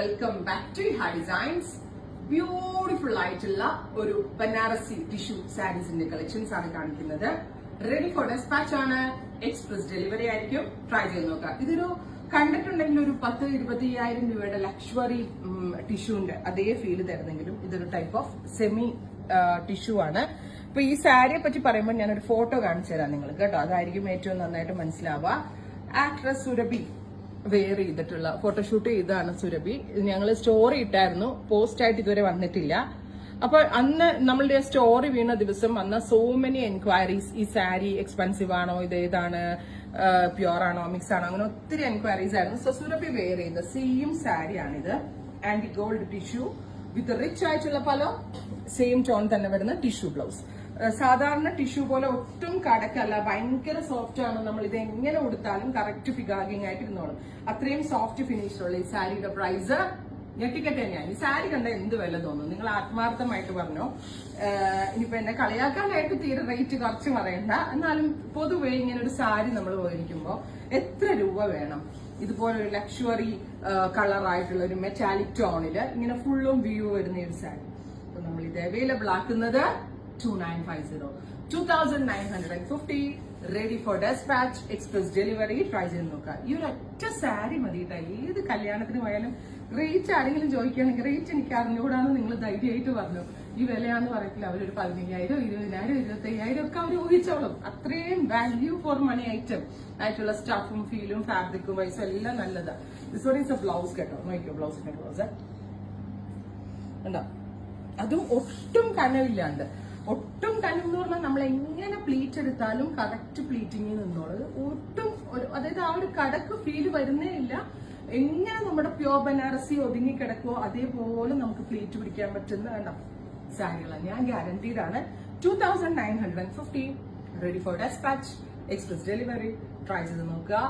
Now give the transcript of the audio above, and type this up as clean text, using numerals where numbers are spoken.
Welcome back to high designs. Beautiful ആയിട്ടുള്ള ഒരു Banarasi tissue സാരീസിന്റെ കളക്ഷൻസ് ആണ് കാണിക്കുന്നത്. റെഡി ഫോർ ഡെസ്പാച്ച് ആണ്. എക്സ്പ്രസ് ഡെലിവറി ആയിരിക്കും. ട്രൈ ചെയ്ത് നോക്കാം. ഇതൊരു കണ്ടിട്ടുണ്ടെങ്കിൽ ഒരു 10-25,000 രൂപയുടെ ലക്ഷറി ടിഷ്യൂന്റെ അതേ ഫീല് തരുന്നെങ്കിലും ഇതൊരു ടൈപ്പ് ഓഫ് സെമി ടിഷ്യൂ ആണ്. ഇപ്പൊ ഈ സാരിയെ പറ്റി പറയുമ്പോൾ ഞാനൊരു ഫോട്ടോ കാണിച്ചു തരാം നിങ്ങൾക്ക് കേട്ടോ. അതായിരിക്കും ഏറ്റവും നന്നായിട്ട് മനസ്സിലാവുക. ആക്ട്രസ് സുരഭി വെയർ ചെയ്തിട്ടുള്ള ഫോട്ടോഷൂട്ട് ചെയ്താണ് സുരഭി. ഞങ്ങൾ സ്റ്റോറി ഇട്ടായിരുന്നു, പോസ്റ്റ് ആയിട്ട് ഇതുവരെ വന്നിട്ടില്ല. അപ്പൊ അന്ന് നമ്മളുടെ സ്റ്റോറി വീണ ദിവസം വന്ന സോ മെനി എൻക്വയറീസ്. ഈ സാരി എക്സ്പെൻസീവ് ആണോ, ഇത് ഏതാണ്, പ്യുവർ ആണോ, മിക്സ് ആണോ, അങ്ങനെ ഒത്തിരി എൻക്വയറീസ് ആയിരുന്നു. സോ സുരഭി വെയർ ചെയ്ത സെയിം സാരിയാണിത്. Aunty gold tissue with rich ആയിട്ടുള്ള പല സെയിം ടോൺ തന്നെ വരുന്ന ടിഷ്യൂ ബ്ലൗസ്. സാധാരണ ടിഷ്യൂ പോലെ ഒട്ടും കടക്കല്ല, ഭയങ്കര സോഫ്റ്റ് ആണ്. നമ്മൾ ഇത് എങ്ങനെ കൊടുത്താലും കറക്റ്റ് ഫിഗാഗിങ് ആയിട്ട് ഇരുന്നോളും. അത്രയും സോഫ്റ്റ് ഫിനിഷിലുള്ള ഈ സാരിയുടെ പ്രൈസ് ഞെട്ടിക്കട്ടെ തന്നെയാണ്. ഈ സാരി കണ്ട എന്ത് വില തോന്നും? നിങ്ങൾ ആത്മാർത്ഥമായിട്ട് പറഞ്ഞോ. ഇനിയിപ്പോ എന്നെ കളിയാക്കാനായിട്ട് തീരെ റേറ്റ് കുറച്ച് പറയണ്ട. എന്നാലും പൊതുവെ ഇങ്ങനെ ഒരു സാരി നമ്മൾ മേടിക്കുമ്പോൾ എത്ര രൂപ വേണം? ഇതുപോലെ ഒരു ലക്ഷറി കളറായിട്ടുള്ള ഒരു മെറ്റാലിക് ടോണില് ഇങ്ങനെ ഫുള്ളും വ്യൂ വരുന്ന ഒരു സാരി. അപ്പൊ നമ്മൾ ഇത് അവൈലബിൾ ആക്കുന്നത് 2950 ready for despatch, express delivery. Try ചെയ്ത് നോക്കാം. ഈ ഒരു ഒറ്റ സാരി മതി കേട്ടോ. ഏത് കല്യാണത്തിന് പോയാലും റേറ്റ് ആരെങ്കിലും ചോദിക്കുകയാണെങ്കിൽ റേറ്റ് എനിക്ക് അറിഞ്ഞുകൂടാന്ന് നിങ്ങൾ ധൈര്യമായിട്ട് പറഞ്ഞു. ഈ വിലയാന്ന് പറയത്തില്ല. അവരൊരു 15,000, 20,000, 25,000 ഒക്കെ അവർ ഊഹിച്ചോളും. അത്രയും വാല്യൂ ഫോർ മണി ഐറ്റം ആയിട്ടുള്ള സ്റ്റഫും ഫീലും ഫാബ്രിക്കും വൈസും എല്ലാം നല്ലതാണ്. This one is A blouse കേട്ടോ. നോക്കിയോ ബ്ലൗസിന്റെ ബ്ലൗസ് ഉണ്ടോ? അതും ഒട്ടും കനവില്ലാണ്ട്. ഒട്ടും കനം എന്ന് പറഞ്ഞാൽ നമ്മൾ എങ്ങനെ പ്ലീറ്റ് എടുത്താലും കറക്റ്റ് പ്ലീറ്റിങ്ങിൽ നിന്നോളൂ. ഒട്ടും അതായത് ആ ഒരു കടക്ക് ഫീൽ വരുന്നേ ഇല്ല. എങ്ങനെ നമ്മുടെ പ്യോർ ബനാറസി ഒതുങ്ങി കിടക്കുമോ അതേപോലെ നമുക്ക് പ്ലീറ്റ് പിടിക്കാൻ പറ്റുന്ന കണ്ടോ സാരികളാണ്. ഞാൻ ഗ്യാരണ്ടീഡ് ആണ്. 2950 ready for despatch, express delivery. Try ചെയ്ത് നോക്കുക.